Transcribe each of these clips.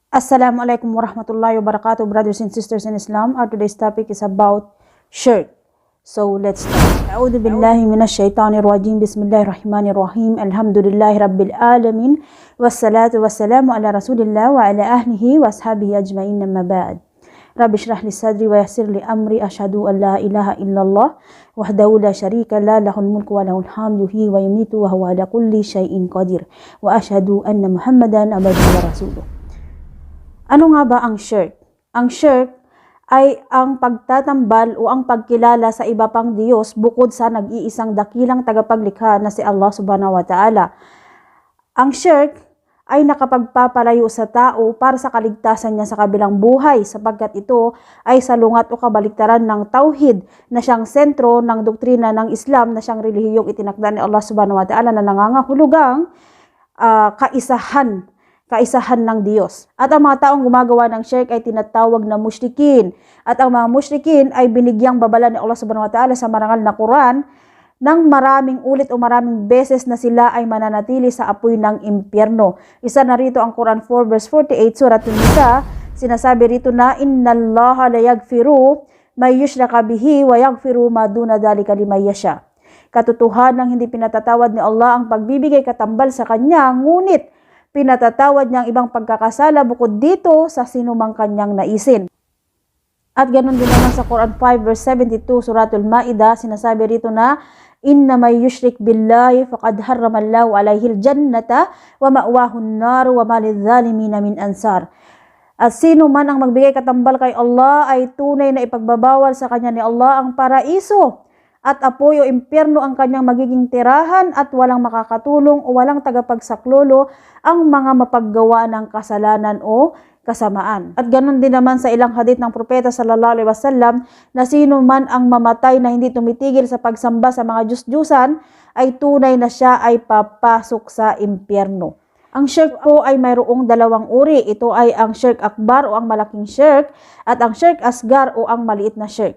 Assalamualaikum warahmatullahi wabarakatuh, brothers and sisters in Islam. Our today's topic is about shirk. So let's start. A'udhu billahi minash shaitanir rajim. Bismillahirrahmanirrahim. Alhamdulillahi rabbil alamin. Wassalatu wassalamu ala rasulillah wa ala ahlihi wa ashabihi ajma'in, amma ba'd. Rabbi shrah li sadri wa yassir li amri. Ashhadu an la ilaha illallah wahdahu la syarika la, lahul mulku wa lahul hamdu, yuhyi wa yumitu wa huwa ala kulli syai'in qadir. Wa ashhadu anna Muhammadan abduhu wa rasuluh. Ano nga ba ang shirk? Ang shirk ay ang pagtatambal o ang pagkilala sa iba pang Diyos bukod sa nag-iisang dakilang tagapaglikha na si Allah subhanahu wa ta'ala. Ang shirk ay nakapagpapalayo sa tao para sa kaligtasan niya sa kabilang buhay, sapagkat ito ay salungat o kabaliktaran ng tauhid na siyang sentro ng doktrina ng Islam, na siyang relihiyong itinakda ni Allah subhanahu wa ta'ala, na nangangahulugang kaisahan ng Diyos. At ang mga taong gumagawa ng shirk ay tinatawag na musyrikin. At ang mga musyrikin ay binigyang babala ni Allah subhanahu wa ta'ala sa marangal na Quran ng maraming ulit o maraming beses na sila ay mananatili sa apoy ng impyerno. Isa na rito ang Quran 4 verse 48, Surat An-Nisa. Sinasabi rito na, Innallaha la yaghfiru may yushraka bihi wa yaghfiru ma duna dhalika liman yasha. Katotohanan, hindi pinatatawad ni Allah ang pagbibigay katambal sa Kanya, ngunit pinatatawad niya ang ibang pagkakasala bukod dito sa sinumang kanyang naisin. At ganun din naman sa Quran 5 verse 72, Suratul Ma'idah, sinasabi rito na, Inna may yushrik billahi faqad harramallahu alayhil jannata wa ma'wahun nar wa malidhalimina min ansar. At sino man ang magbigay katambal kay Allah ay tunay na ipagbabawal sa kanya ni Allah ang paraiso, at apoy o impyerno ang kanyang magiging tirahan, at walang makakatulong o walang tagapagsaklolo ang mga mapaggawa ng kasalanan o kasamaan. At ganun din naman sa ilang hadith ng propeta sallallahu alaihi wasallam, na sino man ang mamatay na hindi tumitigil sa pagsamba sa mga Diyos-Diyusan ay tunay na siya ay papasok sa impyerno. Ang shirk po ay mayroong dalawang uri. Ito ay ang shirk akbar o ang malaking shirk, at ang shirk asgar o ang maliit na shirk.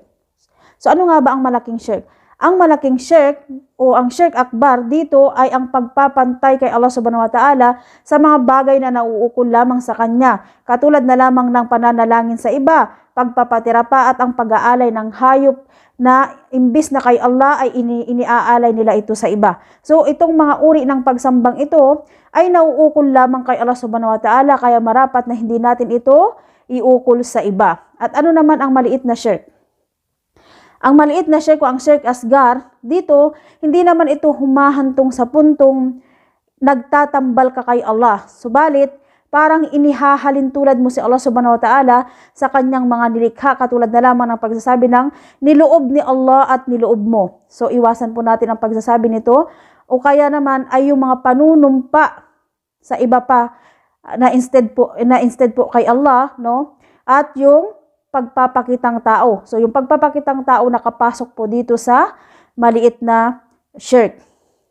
So ano nga ba ang malaking shirk? Ang malaking shirk o ang shirk akbar dito ay ang pagpapantay kay Allah subhanahu wa ta'ala sa mga bagay na nauukol lamang sa Kanya, katulad na lamang ng pananalangin sa iba, pagpapatira pa, at ang pag-aalay ng hayop na imbis na kay Allah ay iniaalay nila ito sa iba. So itong mga uri ng pagsambang ito ay nauukol lamang kay Allah subhanahu wa ta'ala, kaya marapat na hindi natin ito iukol sa iba. At ano naman ang maliit na shirk? Ang maliit na shirk o ang shirk asgar, dito, hindi naman ito humahantong sa puntong nagtatambal ka kay Allah. Subalit, parang inihahalin tulad mo si Allah subhanahu wa ta'ala sa kanyang mga nilikha, katulad na lamang ng pagsasabi ng niloob ni Allah at niloob mo. So, iwasan po natin ang pagsasabi nito, o kaya naman ay yung mga panunumpa sa iba pa na instead po kay Allah, no? At yung pagpapakitang tao. So, yung pagpapakitang tao nakapasok po dito sa maliit na shirk.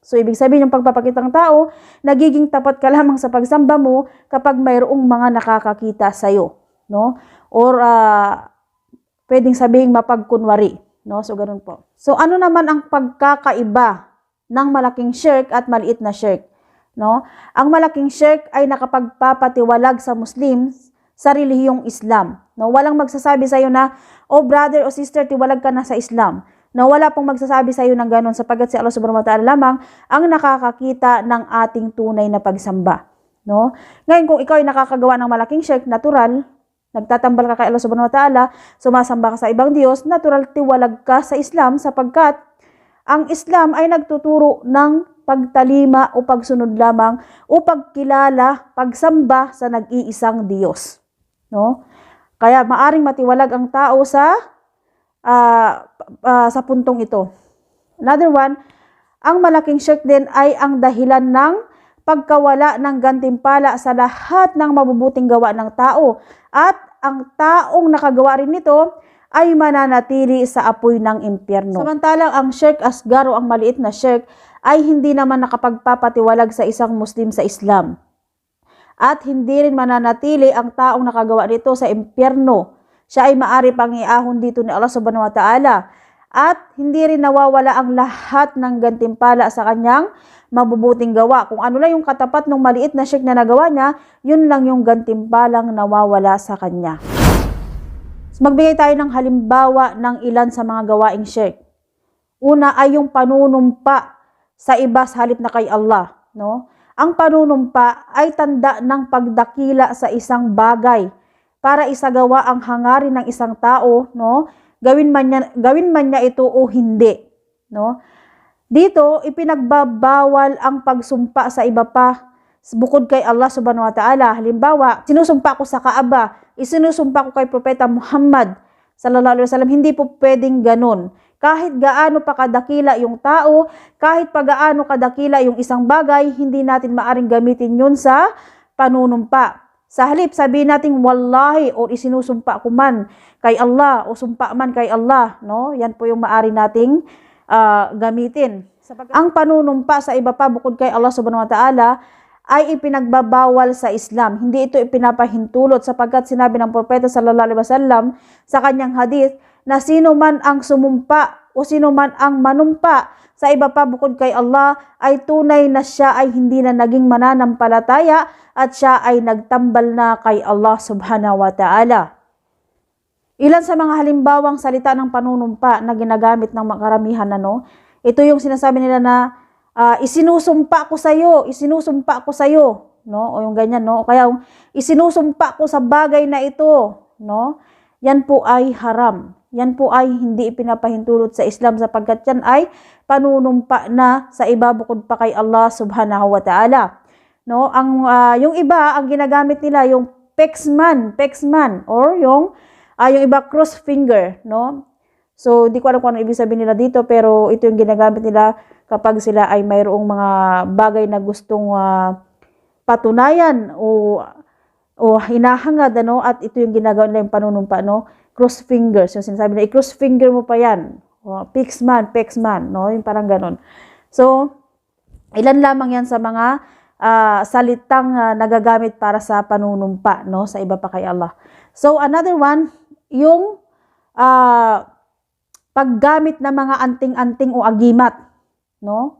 So, ibig sabihin yung pagpapakitang tao, nagiging tapat ka lamang sa pagsamba mo kapag mayroong mga nakakakita sa'yo, no? Or, pwedeng sabihin mapagkunwari, no? So, ganun po. So, ano naman ang pagkakaiba ng malaking shirk at maliit na shirk, no? Ang malaking shirk ay nakapagpapatiwalag sa Muslims sa relihiyong Islam. No, walang magsasabi sa iyo na, oh brother o sister, tiwalag ka na sa Islam. No, wala pong magsasabi sa iyo ng ganoon, sapagkat si Allah subhanahu wa ta'ala lamang ang nakakakita ng ating tunay na pagsamba. No? Ngayon, kung ikaw ay nakakagawa ng malaking shirk, natural, nagtatambal ka kay Allah subhanahu wa ta'ala, sumasamba ka sa ibang Diyos, natural tiwalag ka sa Islam, sapagkat ang Islam ay nagtuturo ng pagtalima o pagsunod lamang o pagkilala, pagsamba sa nag-iisang Diyos. No? Kaya maaring matiwalag ang tao sa puntong ito. Another one, ang malaking shirk din ay ang dahilan ng pagkawala ng gantimpala sa lahat ng mabubuting gawa ng tao, at ang taong nakagawa rin nito ay mananatili sa apoy ng impyerno. Samantalang ang shirk asgar o ang maliit na shirk ay hindi naman nakapagpapatiwalag sa isang Muslim sa Islam. At hindi rin mananatili ang taong nakagawa nito sa impyerno. Siya ay maari pang iahon dito ni Allah subhanahu wa ta'ala. at hindi rin nawawala ang lahat ng gantimpala sa kanyang mabubuting gawa. Kung ano lang yung katapat ng maliit na shirk na nagawa niya, yun lang yung gantimpalang nawawala sa kanya. So, magbigay tayo ng halimbawa ng ilan sa mga gawaing shirk. Una ay yung panunumpa sa iba sa halip na kay Allah, no? Ang panunumpa ay tanda ng pagdakila sa isang bagay para isagawa ang hangarin ng isang tao, no? Gawin man niya ito o hindi, no? Dito ipinagbabawal ang pagsumpa sa iba pa bukod kay Allah subhanahu wa ta'ala. Halimbawa, sinusumpa ko sa Kaaba, isinusumpa ko kay Propeta Muhammad sallallahu alaihi wasallam, hindi po pwedeng ganun. Kahit gaano pa kadakila yung tao, kahit pa gaano kadakila yung isang bagay, hindi natin maaring gamitin yun sa panunumpa. Sa halip, sabihin natin wallahi o isinusumpa ko man kay Allah o sumpa man kay Allah, no? Yan po yung maari nating gamitin. Ang panunumpa sa iba pa bukod kay Allah subhanahu wa ta'ala ay ipinagbabawal sa Islam. Hindi ito ipinapahintulot sapagkat sinabi ng Propeta sallallahu alaihi wasallam sa kanyang hadith na sino man ang sumumpa o sino man ang manumpa sa iba pa bukod kay Allah ay tunay na siya ay hindi na naging mananampalataya at siya ay nagtambal na kay Allah subhanahu wa ta'ala. Ilan sa mga halimbawang salita ng panunumpa na ginagamit ng makaramihan, ano? Ito yung sinasabi nila na isinusumpa ko sa'yo, isinusumpa ko sa'yo, no? O yung ganyan, no? O kaya isinusumpa ko sa bagay na ito, no? Yan po ay haram. Yan po ay hindi ipinapahintulot sa Islam sapagkat yan ay panunumpa na sa iba bukod pa kay Allah subhanahu wa ta'ala. No? Yung iba, ang ginagamit nila yung pexman or yung iba cross finger, no? So, di ko alam kung ano ibig sabihin nila dito, pero ito yung ginagamit nila kapag sila ay mayroong mga bagay na gustong patunayan o hinahangad, ano? At ito yung ginagawa nila yung panunumpa, no? Cross fingers, yung sinasabi na, i-cross finger mo pa yan. Pexman, no? Yung parang ganon. So, ilan lamang yan sa mga salitang nagagamit para sa panunumpa, no? Sa iba pa kay Allah. So, another one, yung paggamit ng mga anting-anting o agimat, no?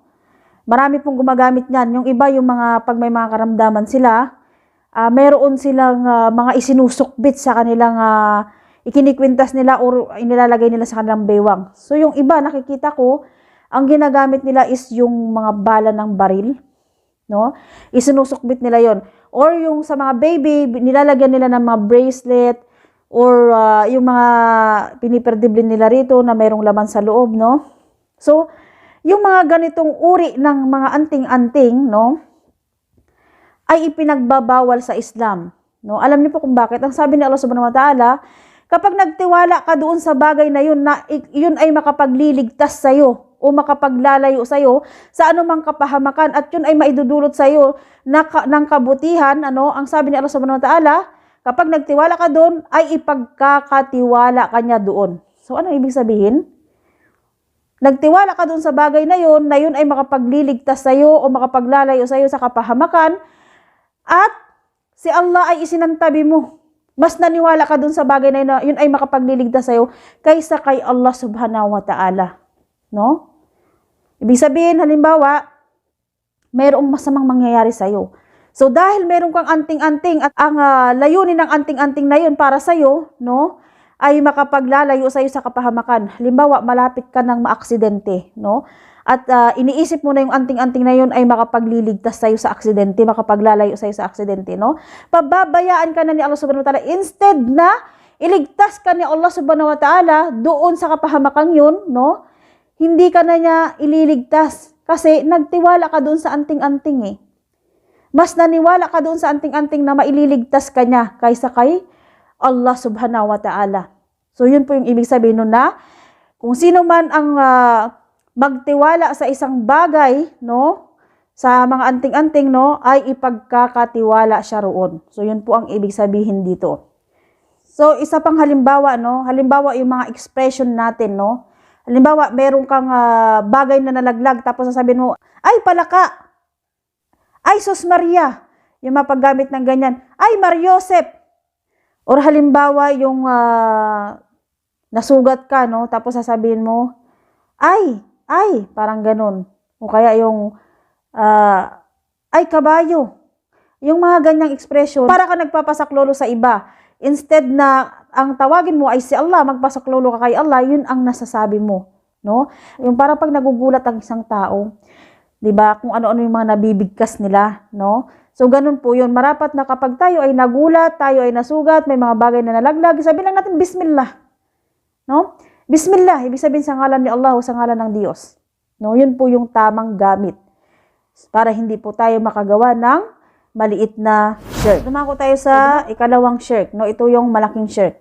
Marami pong gumagamit niyan. Yung iba, yung mga, pag may mga karamdaman sila, meron silang mga isinusukbit sa kanilang ikinikwintas nila o inilalagay nila sa kanilang bewang. So, yung iba, nakikita ko, ang ginagamit nila is yung mga bala ng baril, no? Isinusukbit nila yon. Or yung sa mga baby, nilalagyan nila ng mga bracelet or yung mga piniperdible nila rito na mayroong laman sa loob, no? So, yung mga ganitong uri ng mga anting-anting, no, ay ipinagbabawal sa Islam, no? Alam niyo po kung bakit? Ang sabi ni Allah subhanahu wa ta'ala, kapag nagtiwala ka doon sa bagay na yun ay makapagliligtas sa'yo o makapaglalayo sa'yo sa anumang kapahamakan at yun ay maidudulot sa'yo ng kabutihan, ano? Ang sabi ni Allah subhanahu wa ta'ala, kapag nagtiwala ka doon, ay ipagkakatiwala ka niya doon. So, ano ibig sabihin? Nagtiwala ka doon sa bagay na yun ay makapagliligtas sa'yo o makapaglalayo sa'yo sa kapahamakan at si Allah ay isinantabi mo. Mas naniwala ka dun sa bagay na yun ay makapagliligtas sa'yo kaysa kay Allah subhanahu wa ta'ala. No? Ibig sabihin, halimbawa, mayroong masamang mangyayari sa'yo. So, dahil meron kang anting-anting at ang layunin ng anting-anting na yun para sa'yo, no, ay makapaglalayo sa'yo sa kapahamakan. Halimbawa, malapit ka ng maaksidente, no? At iniisip mo na yung anting-anting na yun ay makapagliligtas sa'yo sa aksidente, makapaglalayo sa'yo sa aksidente, no? Pababayaan ka na ni Allah subhanahu wa ta'ala. Instead na iligtas ka ni Allah subhanahu wa ta'ala doon sa kapahamakang yun, no? Hindi ka na niya ililigtas kasi nagtiwala ka doon sa anting-anting eh. Mas naniwala ka doon sa anting-anting na maililigtas ka niya kaysa kay Allah subhanahu wa ta'ala. So yun po yung ibig sabihin nun na kung sino man ang magtiwala sa isang bagay, no, sa mga anting-anting, no, ay ipagkakatiwala siya roon. So, yun po ang ibig sabihin dito. So, isa pang halimbawa, no, halimbawa yung mga expression natin, no. Halimbawa, meron kang bagay na nalaglag, tapos sasabihin mo, ay palaka, ay Sos Maria, yung mapaggamit ng ganyan, ay Mariosep. Or halimbawa, yung nasugat ka, no, tapos sasabihin mo, parang ganun. O kaya yung, ay, kabayo. Yung mga ganyang expression, para ka nagpapasaklolo sa iba. Instead na ang tawagin mo ay si Allah, magpasaklolo ka kay Allah, yun ang nasasabi mo. No? Yung parang pag nagugulat ang isang tao, 'di ba? Kung ano-ano yung mga nabibigkas nila, no? So ganun po 'yun. Marapat na kapag tayo ay nagulat, tayo ay nasugat, may mga bagay na nalaglag, sabihin lang natin bismillah. No? Bismillah, ibig sabihin sa ngalan ni Allah o sa ngalan ng Diyos. No, 'yun po yung tamang gamit. Para hindi po tayo makagawa ng maliit na shirk. Dumako tayo sa ikalawang shirk, no? Ito yung malaking shirk.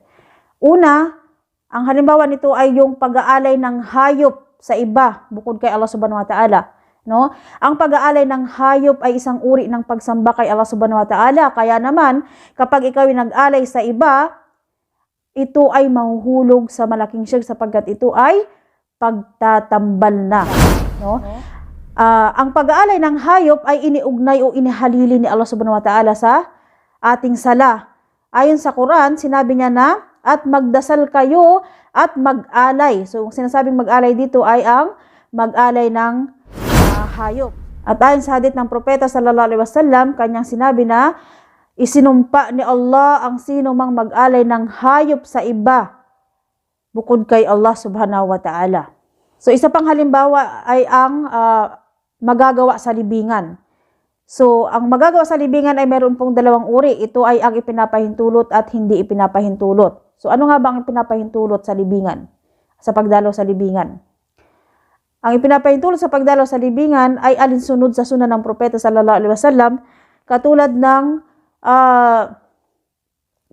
Una, ang halimbawa nito ay yung pag-aalay ng hayop sa iba bukod kay Allah Subhanahu wa Ta'ala. No? Ang pag-aalay ng hayop ay isang uri ng pagsamba kay Allah Subhanahu wa Ta'ala. Kaya naman, kapag ikaw ay nag-alay sa iba, ito ay mahuhulog sa malaking shirk sapagkat ito ay pagtatambal na. No? Ang pag-aalay ng hayop ay iniugnay o inihalili ni Allah Subhanahu wa Ta'ala sa ating sala. Ayon sa Quran, sinabi niya na, at magdasal kayo at mag-alay. So, sinasabing mag-alay dito ay ang mag-alay ng hayop. At ayon sa hadith ng propeta sallallahu alaihi wasallam, kanyang sinabi na isinumpa ni Allah ang sino mang mag-alay ng hayop sa iba bukod kay Allah Subhanahu wa Ta'ala. So isa pang halimbawa ay ang magagawa sa libingan. So ang magagawa sa libingan ay meron pong dalawang uri. Ito ay ang ipinapahintulot at hindi ipinapahintulot. So ano nga ba ang ipinapahintulot sa libingan? Sa pagdalaw sa libingan? Ang ipinapahintulot sa pagdalaw sa libingan ay alinsunod sa sunan ng propeta sallallahu alaihi wasallam, katulad ng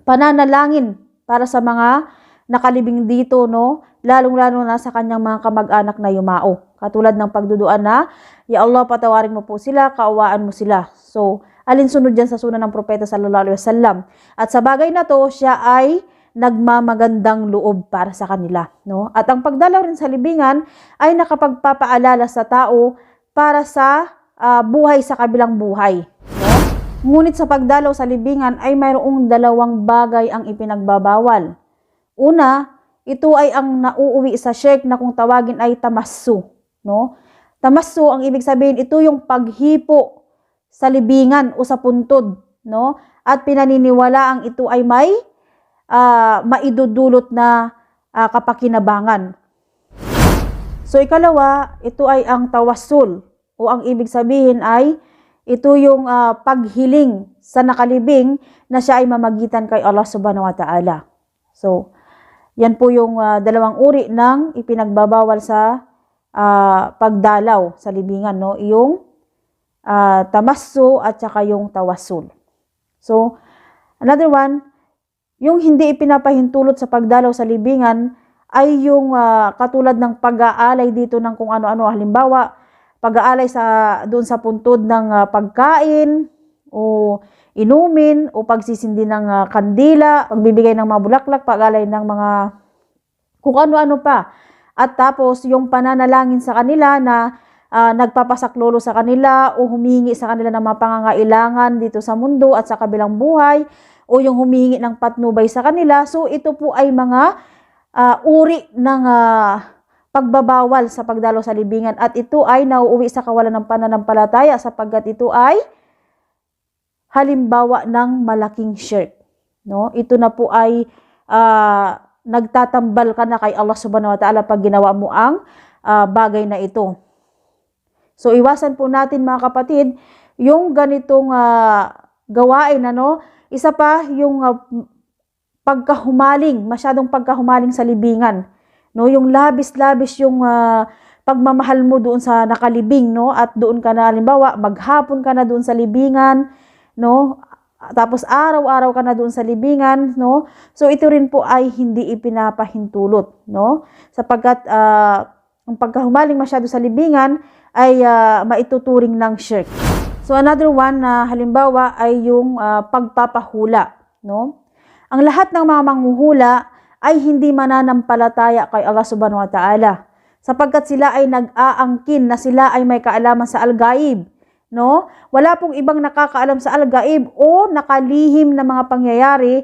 pananalangin para sa mga nakalibing dito, no? Lalong-lalo na sa kanyang mga kamag-anak na yumao. Katulad ng pagduduan na, Ya Allah, patawarin mo po sila, kaawaan mo sila. So, alinsunod yan sa sunan ng propeta sallallahu alaihi wasallam. At sa bagay na to, siya ay nagmamagandang loob para sa kanila, no? At ang pagdalaw rin sa libingan ay nakapagpapaalala sa tao para sa buhay sa kabilang buhay, no? Ngunit sa pagdalaw sa libingan ay mayroong dalawang bagay ang ipinagbabawal. Una, ito ay ang nauuwi sa shirk na kung tawagin ay tamassu, no? Tamassu, ang ibig sabihin, ito yung paghipo sa libingan o sa puntod, no? At pinaniniwala ang ito ay may maidudulot na kapakinabangan. So ikalawa, ito ay ang tawassul, o ang ibig sabihin ay ito yung paghiling sa nakalibing na siya ay mamagitan kay Allah Subhanahu wa Ta'ala. So, yan po yung dalawang uri ng ipinagbabawal sa pagdalaw sa libingan, no? Yung tamassu at saka yung tawassul. So, another one, yung hindi ipinapahintulot sa pagdalaw sa libingan ay yung katulad ng pag-aalay dito ng kung ano-ano. Halimbawa, pag-aalay doon sa puntod ng pagkain o inumin o pagsisindi ng kandila, pagbibigay ng mga bulaklak, pag-aalay ng mga kung ano-ano pa. At tapos yung pananalangin sa kanila na nagpapasaklolo sa kanila o humihingi sa kanila ng mga pangangailangan dito sa mundo at sa kabilang buhay, o yung humihingi ng patnubay sa kanila. So ito po ay mga uri ng pagbabawal sa pagdalaw sa libingan, at ito ay nauuwi sa kawalan ng pananampalataya sapagkat ito ay halimbawa ng malaking shirk, no? Ito na po ay nagtatambal ka na kay Allah Subhanahu wa Ta'ala pag ginawa mo ang bagay na ito. So iwasan po natin mga kapatid yung ganitong gawain, ano? Isa pa yung pagkahumaling, masyadong pagkahumaling sa libingan, no? Yung labis-labis yung pagmamahal mo doon sa nakalibing, no? At doon ka na, halimbawa, maghapon ka na doon sa libingan, no? Tapos araw-araw ka na doon sa libingan, no? So ito rin po ay hindi ipinapahintulot, no? Sapagkat ang pagkahumaling masyado sa libingan ay maituturing ng shirk. So another one na halimbawa ay yung pagpapahula, no? Ang lahat ng mga manghuhula ay hindi mananampalataya kay Allah Subhanahu wa Ta'ala sapagkat sila ay nag-aangkin na sila ay may kaalaman sa al-gaib, no? Wala pong ibang nakakaalam sa al-gaib o nakalihim na mga pangyayari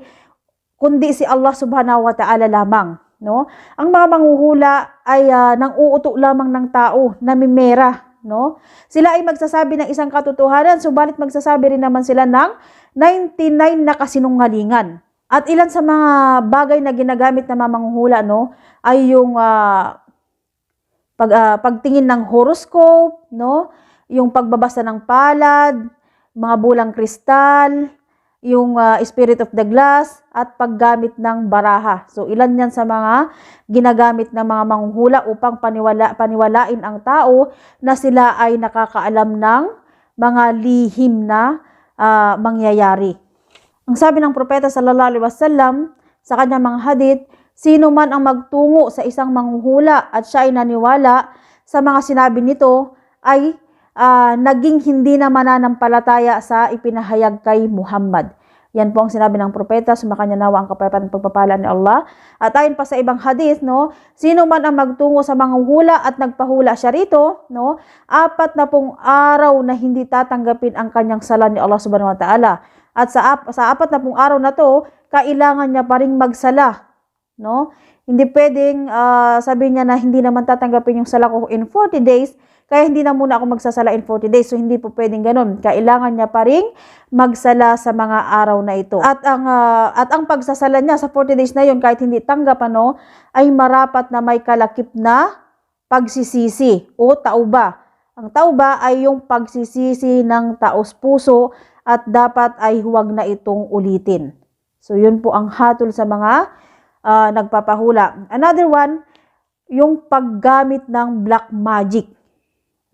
kundi si Allah Subhanahu wa Ta'ala lamang, no? Ang mga manghuhula ay nang-uuto lamang ng tao, namimera, no? Sila ay magsasabi ng isang katotohanan, subalit magsasabi rin naman sila ng 99 na kasinungalingan. At ilan sa mga bagay na ginagamit ng mga manghuhula, no, ay yung pagtingin ng horoscope, no, yung pagbabasa ng palad, mga bulang kristal, yung spirit of the glass, at paggamit ng baraha. So ilan yan sa mga ginagamit ng mga manghuhula upang paniwalain ang tao na sila ay nakakaalam ng mga lihim na mangyayari. Ang sabi ng propeta sallallahu alaihi wasallam sa kanyang mga hadith, sino man ang magtungo sa isang manghuhula at siya ay naniwala sa mga sinabi nito ay naging hindi na mananampalataya sa ipinahayag kay Muhammad. Yan po ang sinabi ng propeta, sumakanya nawa ang kapayapaan at pagpapala ni Allah. At ayon pa sa ibang hadith, no, sino man ang magtungo sa manghuhula at nagpahula siya rito, no, 40 araw na hindi tatanggapin ang kanyang sala ni Allah subhanahu wa ta'ala. At sa 40 araw na to, kailangan niya pa ring magsala, no? Hindi pwedeng sabihin niya na hindi naman tatanggapin yung sala ko in 40 days, kaya hindi na muna ako magsasala in 40 days. So hindi po pwedeng ganun. Kailangan niya pa ring magsala sa mga araw na ito. At ang pagsasala niya sa 40 days na yun, kahit hindi tanggap, ano, ay marapat na may kalakip na pagsisisi o tauba. Ang tauba ay yung pagsisisi ng taos puso at dapat ay huwag na itong ulitin. So yun po ang hatol sa mga nagpapahula. Another one, yung paggamit ng black magic,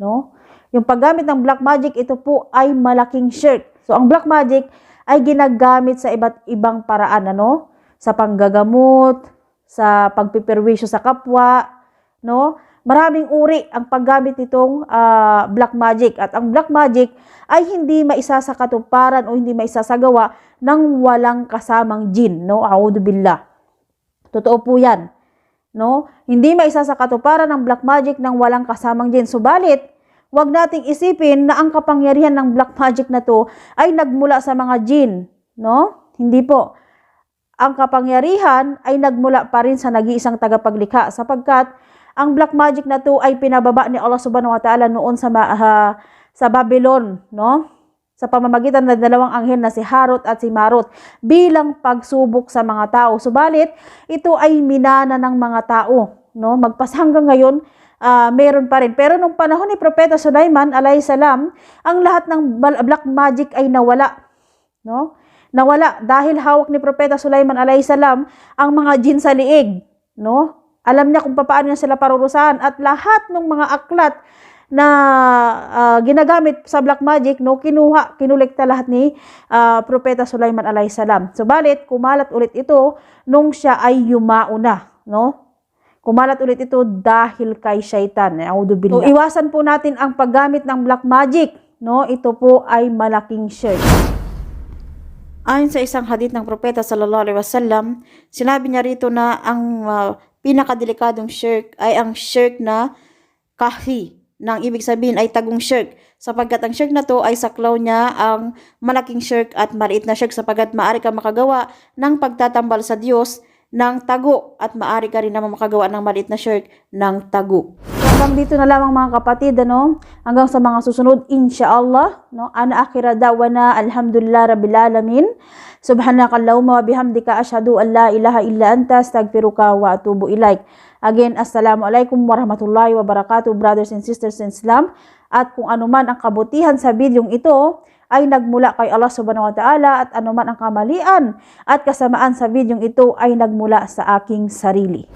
no? Yung paggamit ng black magic, ito po ay malaking shirk. So ang black magic ay ginagamit sa iba't ibang paraan, ano? Sa panggagamot, sa pagpiperwisyo sa kapwa, no? Maraming uri ang paggamit nitong black magic. At ang black magic ay hindi maisasakatuparan o hindi maisasagawa ng walang kasamang jin, no? A'udhu billah. Totoo po yan, no? Hindi maisasakatuparan ng black magic ng walang kasamang jin. Subalit, wag nating isipin na ang kapangyarihan ng black magic na to ay nagmula sa mga jin, no? Hindi po. Ang kapangyarihan ay nagmula pa rin sa nag-iisang tagapaglikha, sapagkat ang black magic na to ay pinababa ni Allah subhanahu wa ta'ala noon sa Babylon, no? Sa pamamagitan ng dalawang anghel na si Harut at si Marut bilang pagsubok sa mga tao. Subalit, ito ay minana ng mga tao, no? Hanggang ngayon, meron pa rin. Pero nung panahon ni Propeta Sulaiman alayhi salam, ang lahat ng black magic ay nawala, no? Nawala dahil hawak ni Propeta Sulaiman alayhi salam ang mga jin sa liig, no? Alam niya kung paano niya sila parurusahan, at lahat ng mga aklat na ginagamit sa black magic, no, kinulekta lahat ni Propeta Sulaiman alayhi salam. Subalit, kumalat ulit ito nung siya ay yumao na, no? Kumalat ulit ito dahil kay syaitan. A'udhu billah. So, iwasan po natin ang paggamit ng black magic, no? Ito po ay malaking shirk. Ayon sa isang hadith ng Propeta sallallahu alaihi wasallam, sinabi niya rito na ang pinakadelikadong shirk ay ang shirk na kahfi, nang ibig sabihin ay tagong shirk, sapagkat ang shirk na to ay saklaw niya ang malaking shirk at maliit na shirk, sapagkat maaari ka makagawa ng pagtatambal sa Diyos ng tago at maaari ka rin naman makagawa ng maliit na shirk ng tago. Hanggang dito na lamang mga kapatid, ano? Hanggang sa mga susunod, insyaallah, no? Ana akhira da'wana alhamdulillah rabbil alamin. Subhanakallahumma wa bihamdika asyhadu an la ilaha illa anta astaghfiruka wa atubu ilaik. Again, assalamualaikum warahmatullahi wabarakatuh, brothers and sisters in Islam. At kung anuman ang kabutihan sa bidyong ito ay nagmula kay Allah subhanahu wa ta'ala, at anuman ang kamalian at kasamaan sa bidyong ito ay nagmula sa aking sarili.